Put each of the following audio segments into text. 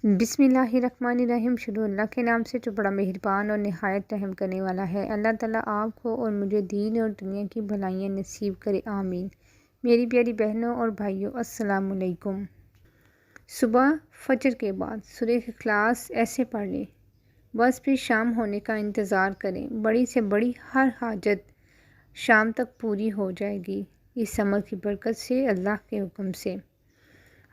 बिस्मिल्लाहिर्रहमानिर्रहीम। शुरू अल्लाह के नाम से जो बड़ा मेहरबान और नहायत रहम करने वाला है। अल्लाह ताला आपको और मुझे दीन और दुनिया की भलाइयाँ नसीब करे, आमीन। मेरी प्यारी बहनों और भाइयों, अस्सलाम वालेकुम। सुबह फजर के बाद सूरह इखलास ऐसे पढ़ लें, बस फिर शाम होने का इंतज़ार करें। बड़ी से बड़ी हर हाजत शाम तक पूरी हो जाएगी इस अमल की बरकत से, अल्लाह के हुक्म से।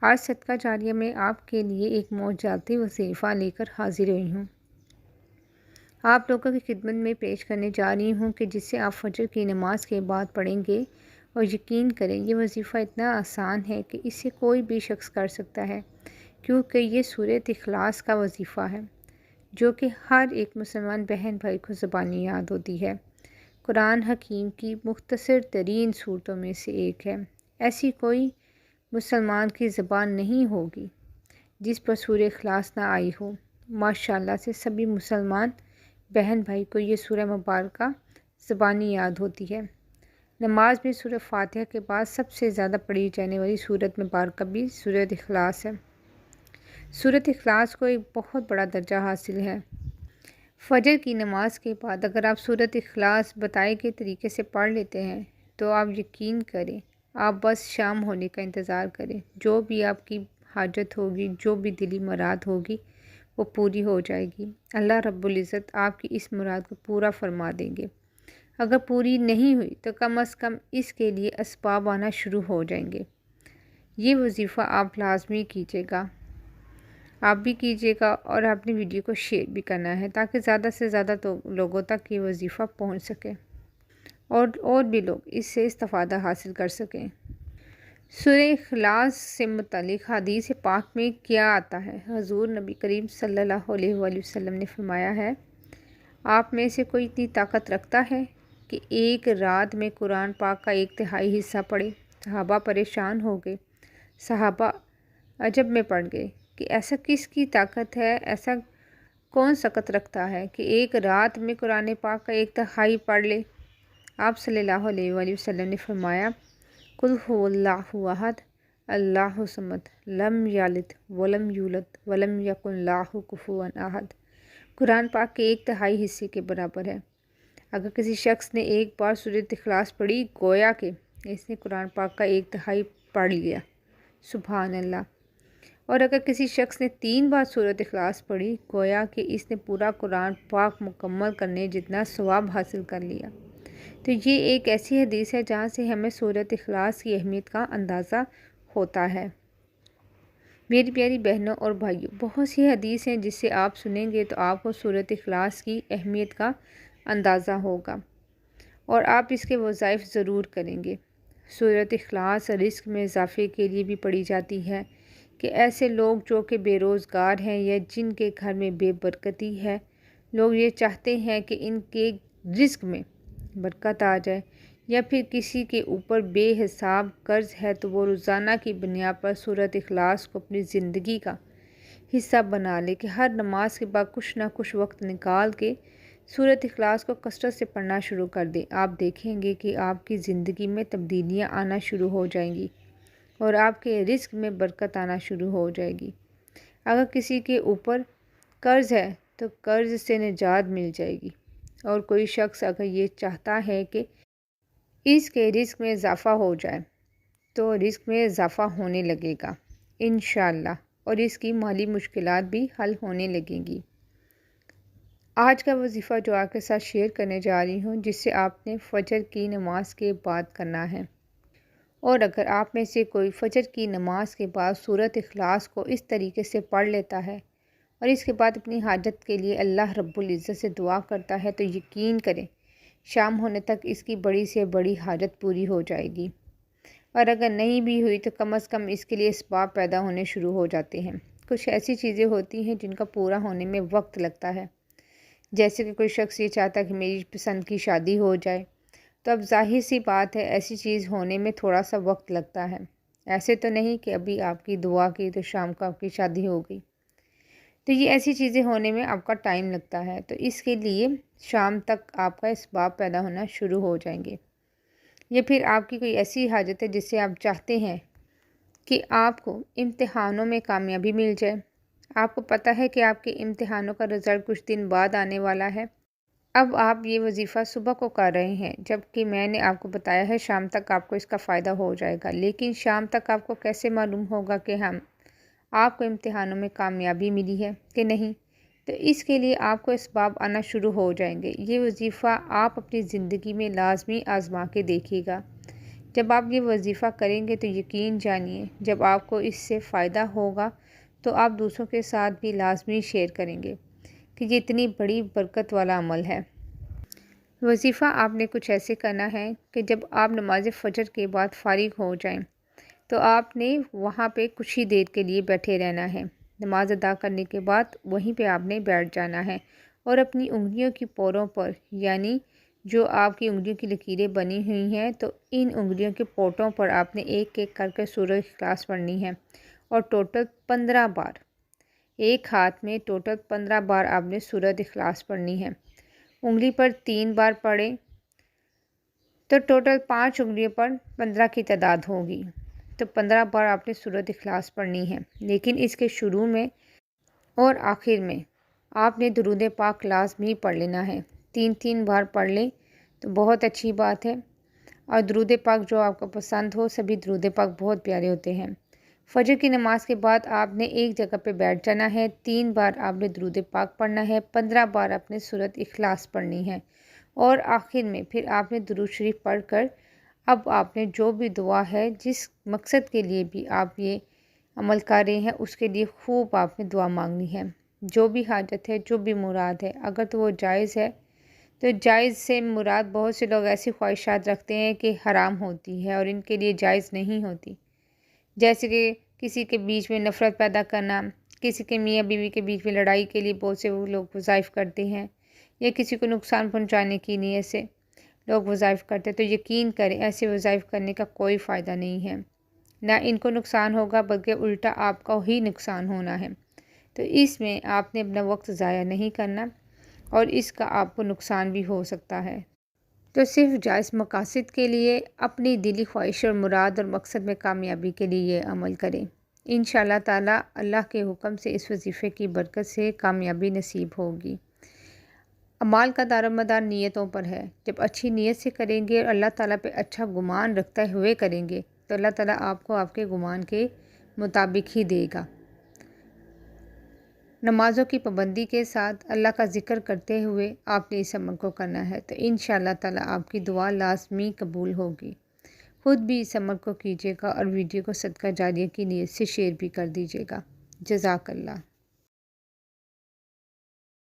आज सदका जारिया में आपके लिए एक मौजूदी वजीफ़ा लेकर हाजिर हुई हूँ। आप लोगों की खिदमत में पेश करने जा रही हूँ कि जिससे आप फजर की नमाज के बाद पढ़ेंगे। और यकीन करें, ये वजीफ़ा इतना आसान है कि इसे कोई भी शख्स कर सकता है, क्योंकि ये सूरत इखलास का वजीफ़ा है जो कि हर एक मुसलमान बहन भाई को ज़बानी याद होती है। कुरान हकीम की मुख्तसर तरीन सूरतों में से एक है। ऐसी कोई मुसलमान की ज़बान नहीं होगी जिस पर सूरह इखलास ना आई हो। माशाअल्लाह से सभी मुसलमान बहन भाई को ये सूरह मुबारक ज़बानी याद होती है। नमाज में सूरह फातिहा के बाद सबसे ज़्यादा पढ़ी जाने वाली सूरत मुबारक भी सूरत इखलास है। सूरत इखलास को एक बहुत बड़ा दर्जा हासिल है। फजर की नमाज के बाद अगर आप सूरत इखलास बताए गए तरीके से पढ़ लेते हैं तो आप यकीन करें, आप बस शाम होने का इंतज़ार करें। जो भी आपकी हाजत होगी, जो भी दिली मुराद होगी, वो पूरी हो जाएगी। अल्लाह रब्बुल इज़्ज़त आपकी इस मुराद को पूरा फरमा देंगे। अगर पूरी नहीं हुई तो कम अज़ कम इसके लिए असबाब आना शुरू हो जाएंगे। ये वजीफ़ा आप लाजमी कीजिएगा, आप भी कीजिएगा और आपने वीडियो को शेयर भी करना है ताकि ज़्यादा से ज़्यादा तो लोगों तक ये वजीफ़ा पहुँच सके और भी लोग इससे इस्तिफ़ादा हासिल कर सकें। सूरह इखलास से मुतल्लिक़ हदीस पाक में क्या आता है? हज़ूर नबी करीम सल्लल्लाहु अलैहि वसल्लम ने फरमाया है, आप में से कोई इतनी ताकत रखता है कि एक रात में कुरान पाक का 1/3 हिस्सा पढ़े? सहाबा परेशान हो गए। सहाबा अजब में पड़ गए कि ऐसा किसकी ताकत है, ऐसा कौन सकत रखता है कि एक रात में कुरान पाक का 1/3 पढ़ ले। आप सल्लल्लाहु अलैहि वसल्लम ने फरमाया, कुल हुवल्लाहु अहद अल्लाहु समद लम यालिद वलम यूलद वलम यकुन लाहु कुफुवन अहद। कुरान पाक के 1/3 हिस्से के बराबर है। अगर किसी शख्स ने एक बार सूरत इखलास पढ़ी, गोया कि इसने कुरान पाक का 1/3 पढ़ लिया। सुभान अल्लाह। और अगर किसी शख्स ने 3 बार सूरत इखलास पढ़ी, गोया कि इसने पूरा कुरान पाक मुकम्मल करने जितना सवाब हासिल कर लिया। तो ये एक ऐसी हदीस है जहाँ से हमें सूरत इखलास की अहमियत का अंदाज़ा होता है। मेरी प्यारी बहनों और भाइयों, बहुत सी हदीस हैं जिससे आप सुनेंगे तो आपको सूरत इखलास की अहमियत का अंदाज़ा होगा और आप इसके वज़ाइफ ज़रूर करेंगे। सूरत इखलास रिज़्क़ में इजाफ़े के लिए भी पढ़ी जाती है कि ऐसे लोग जो कि बेरोज़गार हैं या जिनके घर में बेबरकती है, लोग ये चाहते हैं कि इनके रिज़्क़ में बरकत आ जाए, या फिर किसी के ऊपर बेहिसाब कर्ज़ है तो वो रोज़ाना की बुनियाद पर सूरत इखलास को अपनी ज़िंदगी का हिस्सा बना ले कि हर नमाज के बाद कुछ ना कुछ वक्त निकाल के सूरत इखलास को कसरत से पढ़ना शुरू कर दें। आप देखेंगे कि आपकी ज़िंदगी में तब्दीलियाँ आना शुरू हो जाएंगी और आपके रिज़्क़ में बरकत आना शुरू हो जाएगी। अगर किसी के ऊपर कर्ज़ है तो कर्ज़ से निजात मिल जाएगी। और कोई शख्स अगर ये चाहता है कि इसके रिज़्क़ में इजाफ़ा हो जाए तो रिज़्क़ में इजाफ़ा होने लगेगा इंशाअल्लाह, और इसकी माली मुश्किलात भी हल होने लगेंगी। आज का वजीफ़ा जो आपके साथ शेयर करने जा रही हूँ, जिससे आपने फ़जर की नमाज के बाद करना है। और अगर आप में से कोई फ़जर की नमाज के बाद सूरत इखलास को इस तरीके से पढ़ लेता है और इसके बाद अपनी हाजत के लिए अल्लाह रब्बुल इज़्ज़त से दुआ करता है, तो यकीन करें शाम होने तक इसकी बड़ी से बड़ी हाजत पूरी हो जाएगी। और अगर नहीं भी हुई तो कम अज़ कम इसके लिए इसबाब पैदा होने शुरू हो जाते हैं। कुछ ऐसी चीज़ें होती हैं जिनका पूरा होने में वक्त लगता है। जैसे कि कोई शख्स ये चाहता है कि मेरी पसंद की शादी हो जाए, तो अब जाहिर सी बात है ऐसी चीज़ होने में थोड़ा सा वक्त लगता है। ऐसे तो नहीं कि अभी आपकी दुआ की तो शाम को आपकी शादी हो गई। तो ये ऐसी चीज़ें होने में आपका टाइम लगता है, तो इसके लिए शाम तक आपका इसबाब पैदा होना शुरू हो जाएंगे। या फिर आपकी कोई ऐसी हाजत है जिससे आप चाहते हैं कि आपको इम्तिहानों में कामयाबी मिल जाए, आपको पता है कि आपके इम्तिहानों का रिज़ल्ट कुछ दिन बाद आने वाला है। अब आप ये वज़ीफ़ा सुबह को कर रहे हैं, जबकि मैंने आपको बताया है शाम तक आपको इसका फ़ायदा हो जाएगा। लेकिन शाम तक आपको कैसे मालूम होगा कि आपको इम्तिहानों में कामयाबी मिली है कि नहीं? तो इसके लिए आपको इसबाब आना शुरू हो जाएंगे। ये वज़ीफ़ा आप अपनी ज़िंदगी में लाज़मी आज़मा के देखिएगा। जब आप ये वज़ीफ़ा करेंगे तो यकीन जानिए, जब आपको इससे फ़ायदा होगा तो आप दूसरों के साथ भी लाज़मी शेयर करेंगे कि ये इतनी बड़ी बरकत वाला अमल है। वज़ीफ़ा आपने कुछ ऐसे करना है कि जब आप नमाज़ फ़जर के बाद फ़ारिग हो जाएं, तो आपने वहाँ पे कुछ ही देर के लिए बैठे रहना है। नमाज़ अदा करने के बाद वहीं पे आपने बैठ जाना है और अपनी उंगलियों की पोरों पर, यानी जो आपकी उंगलियों की लकीरें बनी हुई हैं, तो इन उंगलियों के पोटों पर आपने एक एक करके सूरह इखलास पढ़नी है और टोटल 15 बार, एक हाथ में टोटल 15 बार आपने सूरह इखलास पढ़नी है। उंगली पर 3 बार पढ़ें तो टोटल 5 उंगलियों पर 15 की तादाद होगी। तो 15 बार आपने सूरत इखलास पढ़नी है। लेकिन इसके शुरू में और आखिर में आपने दुरूद पाक लाज़मी पढ़ लेना है। 3-3 बार पढ़ लें तो बहुत अच्छी बात है। और दुरूद पाक जो आपको पसंद हो, सभी दुरूद पाक बहुत प्यारे होते हैं। फ़जर की नमाज़ के बाद आपने एक जगह पे बैठ जाना है। 3 बार आपने दुरूद पाक पढ़ना है, 15 बार आपने सूरत इखलास पढ़नी है और आखिर में फिर आपने दुरूद शरीफ पढ़ कर अब आपने जो भी दुआ है, जिस मकसद के लिए भी आप ये अमल कर रहे हैं, उसके लिए खूब आपने दुआ मांगनी है। जो भी हाजत है, जो भी मुराद है, अगर तो वो जायज़ है, तो जायज़ से मुराद बहुत से लोग ऐसी ख्वाहिशात रखते हैं कि हराम होती है और इनके लिए जायज़ नहीं होती। जैसे कि किसी के बीच में नफ़रत पैदा करना, किसी के मियाँ बीवी के बीच में लड़ाई के लिए बहुत से वो लोग वज़ाइफ़ करते हैं, या किसी को नुकसान पहुँचाने की नीयत से लोग वज़ाइफ़ करते हैं। तो यकीन करें, ऐसे वज़ाइफ़ करने का कोई फ़ायदा नहीं है। ना इनको नुकसान होगा, बल्कि उल्टा आपका ही नुकसान होना है। तो इसमें आपने अपना वक्त ज़ाया नहीं करना और इसका आपको नुकसान भी हो सकता है। तो सिर्फ़ जायज़ मकासद के लिए, अपनी दिली ख्वाहिश और मुराद और मकसद में कामयाबी के लिए ये अमल करें। इंशाअल्लाह ताला अल्लाह के हुक्म से इस वज़ीफ़े की बरकत से कामयाबी नसीब होगी। अमाल का दारोमदार नीयतों पर है। जब अच्छी नीयत से करेंगे और अल्लाह ताला पे अच्छा गुमान रखते हुए करेंगे, तो अल्लाह ताला आपको आपके गुमान के मुताबिक ही देगा। नमाज़ों की पाबंदी के साथ अल्लाह का ज़िक्र करते हुए आपने इस अमल को करना है, तो इंशाअल्लाह ताला आपकी दुआ लाज़मी कबूल होगी। ख़ुद भी इस अमल को कीजिएगा और वीडियो को सदका जारिया की नीयत से शेयर भी कर दीजिएगा। जज़ाकल्लाह।